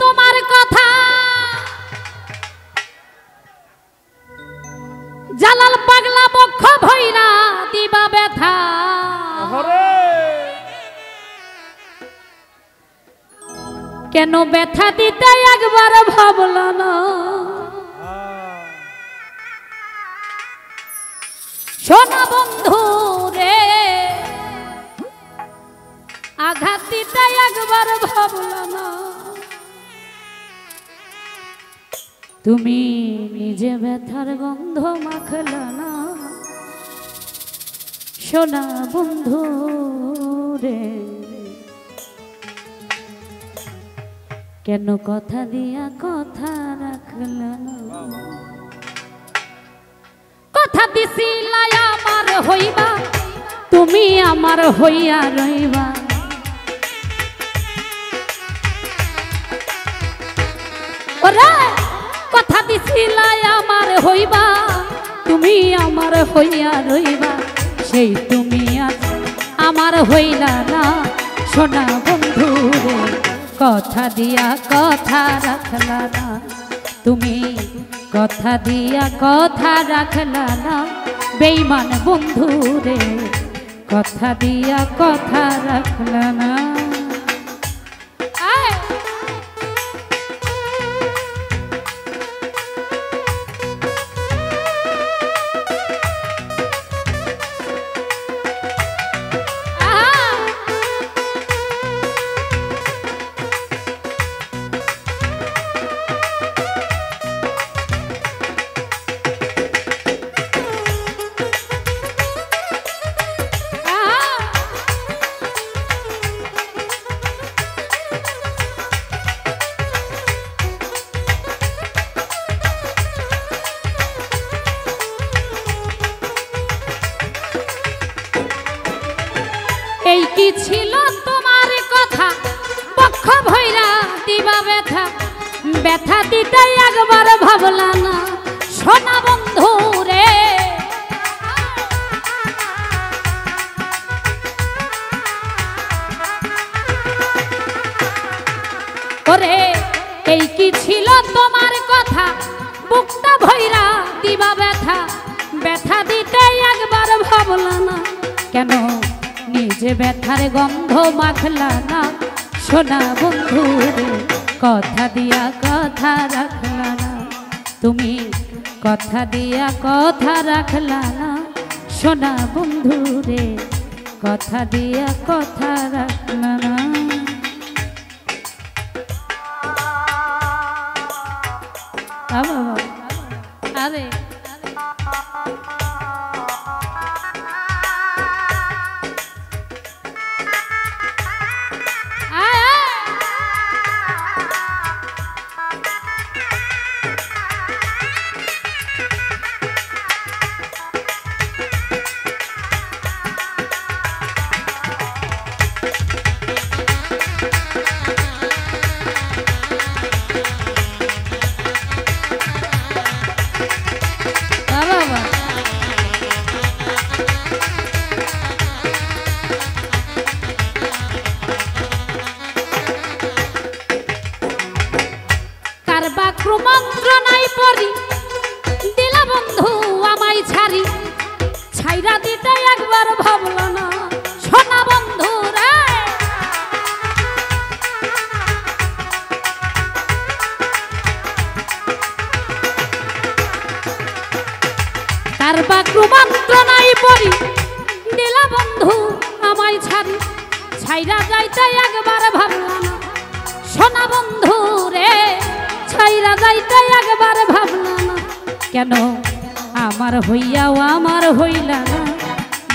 তোমার কথা জালাল পাগলা বক্ষ ভৈরা দিবা ব্যথা কেন ব্যথা দিতে একবার ভাবল না সোনা বন্ধু রে আঘাত দিতে একবার ভাবল না তুমি নিজে ব্যথার গন্ধ মাখল না সোনা বন্ধু রে কেন কথা দিয়া কথা রাখল না কথা দিছিলাই আমার হইবা তুমি আমার হইয়া রইবা ওরে কথা দিছিলাই আমার হইবা তুমি আমার হইয়া রইবা সেই তুমি আজ আমার হইলা না সোনা বন্ধু রে কথা দিয়া কথা রাখলা না তুমি কথা দিয়া কথা রাখলা না বেঈমান বন্ধু রে কথা দিয়া কথা রাখলা না এই কি ছিল তোমার কথা পক্ষ ভৈরা দিবা ব্যথা ব্যথা দিতে একবার ভাবলা না সোনা বন্ধু রে ওরে এই কি ছিল তোমার কথা বুকটা ভৈরা দিবা ব্যথা ব্যথা দিতে একবার ভাবলা না কেন নিজে ব্যথার গন্ধ মাখলা না সোনা বন্ধু রে কথা দিয়া কথা রাখলা না তুমি কথা দিয়া কথা রাখলা না সোনা বন্ধু রে কথা দিয়া কথা রাখলা না আরে মন্ত্রণাই পড়ি দিলা বন্ধু আমায় ছাড়ি ছাইরা দিতে একবার ভাবল না সোনা বন্ধু রে কার বাক্রু মন্ত্রণাই পড়ি দিলা বন্ধু আমায় ছাড়ি ছাইরা যাইতে একবার ভাবল না সোনা বন্ধু রে ছাইরা যাইতে একবার ভাবলা না কেন আমার হইয়াও আমার হইলা না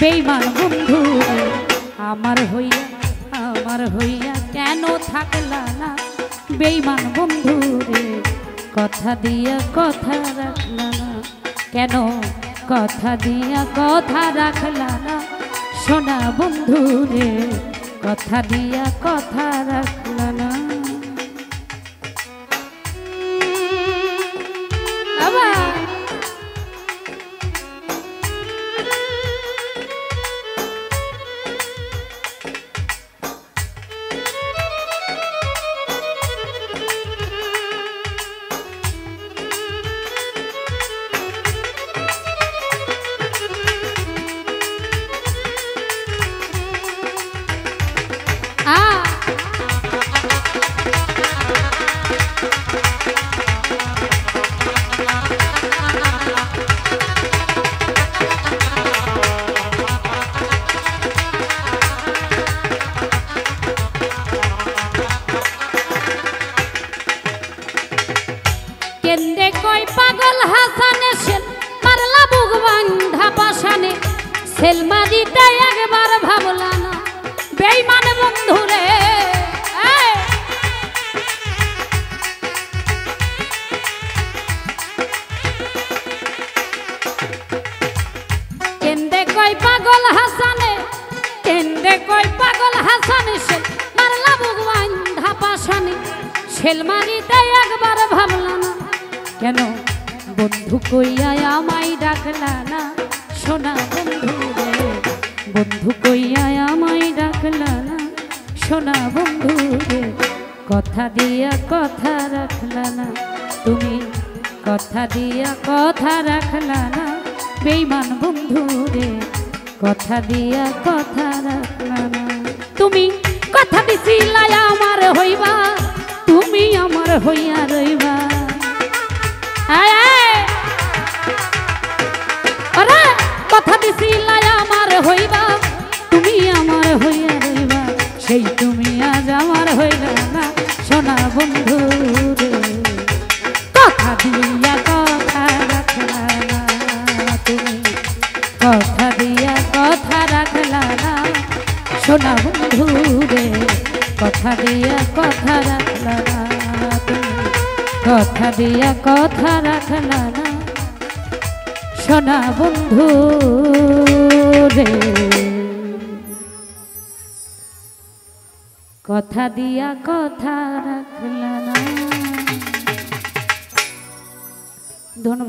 বেঈমান বন্ধু আমার হইয়া কেন থাকলা না বেঈমান বন্ধু রে কথা দিয়া কথা রাখলা না কেন কথা দিয়া কথা রাখলা না সোনা বন্ধু রে কথা দিয়া কথা রাখলা না কেন্দ্রে কই পাগল হাসানে সেল মারলা বুক বান্ধা পাশানে সেল মারিতে একবার ভাবলা না বেঈমান বন্ধু রে কেন্দ্রে কই পাগল হাসানে কেন্দ্রে কই পাগল হাসানে সেল মারলা বুক বান্ধা পাশানে সেল মারিতে একবার ভাবলা না কেন বন্ধু কইয়া আমায় ডাকলা না সোনা বন্ধু রে বন্ধু কইয়া আমায় ডাকলা না সোনা বন্ধু রে কথা দিয়া কথা রাখলা না তুমি কথা দিয়া কথা রাখলা না বেঈমান বন্ধু রে কথা দিয়া কথা রাখলা না তুমি কথা দিছিলা আমার হইবা তুমি আমার হইয়া রইবা আরে কথা দিছিলা আমার হইবা তুমি আমার হইয়া রইবা সেই তুমি আজ আমার হইলা না সোনা বন্ধু রে কথা দিয়া কথা রাখলা না তুমি কথা দিয়া কথা রাখলা না সোনা বন্ধু রে কথা দিয়া কথা রাখলা না তুমি কথা দিয়া কথা রাখলা না সোনা বন্ধু রে কথা দিয়া কথা রাখলা না। ধন্যবাদ।